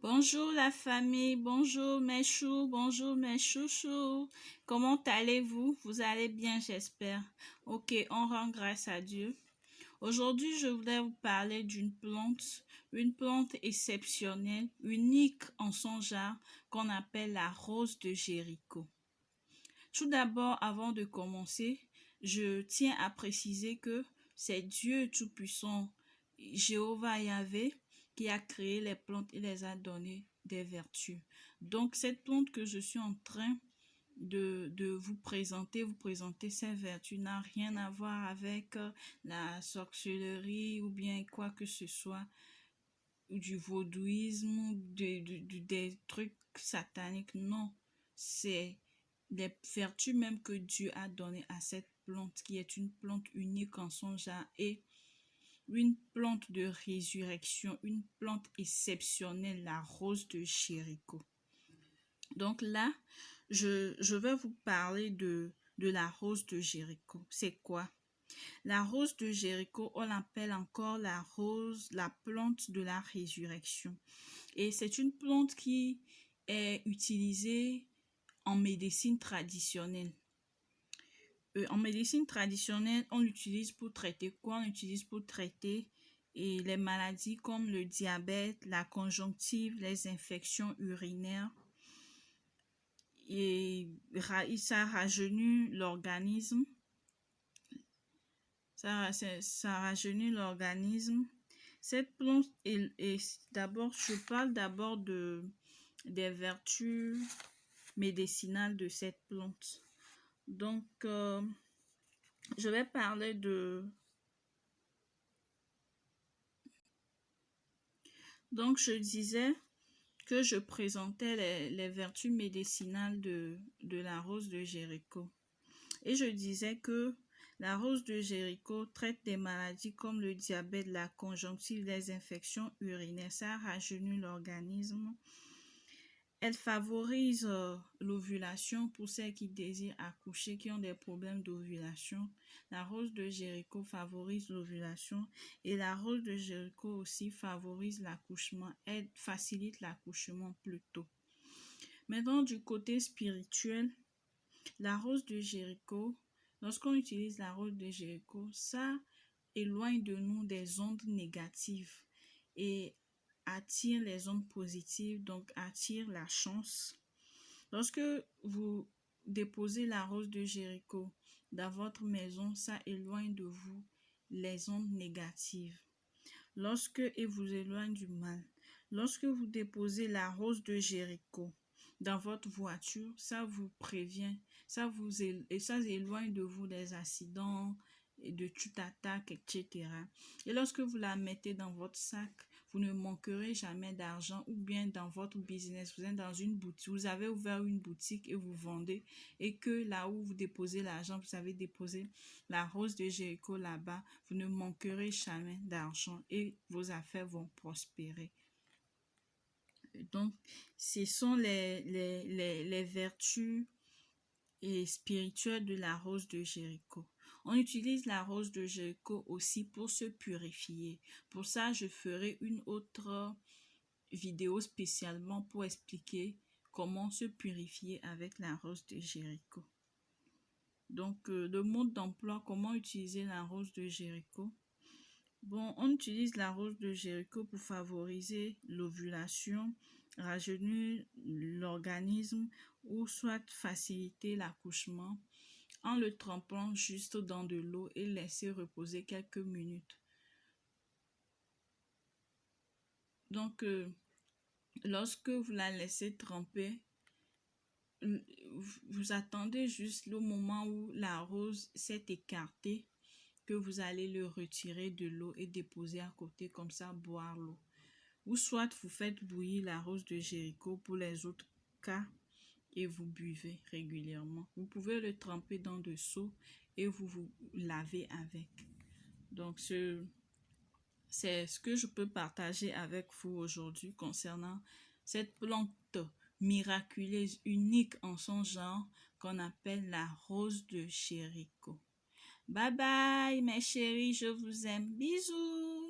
Bonjour la famille, bonjour mes choux, bonjour mes chouchous. Comment allez-vous? Vous allez bien, j'espère. Ok, on rend grâce à Dieu. Aujourd'hui, je voulais vous parler une plante exceptionnelle, unique en son genre, qu'on appelle la rose de Jéricho. Tout d'abord, avant de commencer, je tiens à préciser que c'est Dieu Tout-Puissant, Jéhovah Yahvé, qui a créé les plantes et les a donné des vertus. Donc, cette plante que je suis en train de vous présenter ces vertus n'a rien à voir avec la sorcellerie ou bien quoi que ce soit, du vaudouisme, des trucs sataniques. Non, c'est les vertus même que Dieu a données à cette plante, qui est une plante unique en son genre et une plante de résurrection, une plante exceptionnelle, la rose de Jéricho. Donc là, je vais vous parler de la rose de Jéricho. C'est quoi? La rose de Jéricho, on l'appelle encore la plante de la résurrection. Et c'est une plante qui est utilisée en médecine traditionnelle. En médecine traditionnelle, on l'utilise pour traiter quoi? On l'utilise pour traiter les maladies comme le diabète, la conjonctive, les infections urinaires. Et ça rajeunit l'organisme. Ça rajeunit l'organisme. Cette plante d'abord, je parle d'abord des vertus médicinales de cette plante. Donc, je vais parler Donc, je disais que je présentais les vertus médicinales de la rose de Jéricho. Et je disais que la rose de Jéricho traite des maladies comme le diabète, la conjonctive, les infections urinaires. Ça rajeunit l'organisme. Elle favorise l'ovulation pour celles qui désirent accoucher, qui ont des problèmes d'ovulation. La rose de Jéricho favorise l'ovulation et la rose de Jéricho aussi favorise l'accouchement, elle facilite l'accouchement plutôt. Maintenant, du côté spirituel, la rose de Jéricho, lorsqu'on utilise la rose de Jéricho, ça éloigne de nous des ondes négatives et attire les ondes positives, donc attire la chance. Lorsque vous déposez la rose de Jéricho dans votre maison, ça éloigne de vous les ondes négatives. Et vous éloigne du mal. Lorsque vous déposez la rose de Jéricho dans votre voiture, ça vous prévient, ça éloigne de vous des accidents, et de toute attaque, etc. Et lorsque vous la mettez dans votre sac, vous ne manquerez jamais d'argent, ou bien dans votre business, vous êtes dans une boutique, vous avez ouvert une boutique et vous vendez, et que là où vous déposez l'argent, vous avez déposé la rose de Jéricho là-bas, vous ne manquerez jamais d'argent et vos affaires vont prospérer. Donc, ce sont les vertus spirituelles de la rose de Jéricho. On utilise la rose de Jéricho aussi pour se purifier. Pour ça, je ferai une autre vidéo spécialement pour expliquer comment se purifier avec la rose de Jéricho. Donc, le mode d'emploi, comment utiliser la rose de Jéricho? Bon, on utilise la rose de Jéricho pour favoriser l'ovulation, rajeunir l'organisme ou soit faciliter l'accouchement en le trempant juste dans de l'eau et laisser reposer quelques minutes. Donc, lorsque vous la laissez tremper, vous attendez juste le moment où la rose s'est écartée, que vous allez le retirer de l'eau et déposer à côté, comme ça, boire l'eau. Ou soit vous faites bouillir la rose de Jéricho pour les autres cas et vous buvez régulièrement. Vous pouvez le tremper dans de seaux et vous vous lavez avec. Donc, c'est ce que je peux partager avec vous aujourd'hui concernant cette plante miraculeuse, unique en son genre, qu'on appelle la rose de Jéricho. Bye bye mes chéris, je vous aime. Bisous.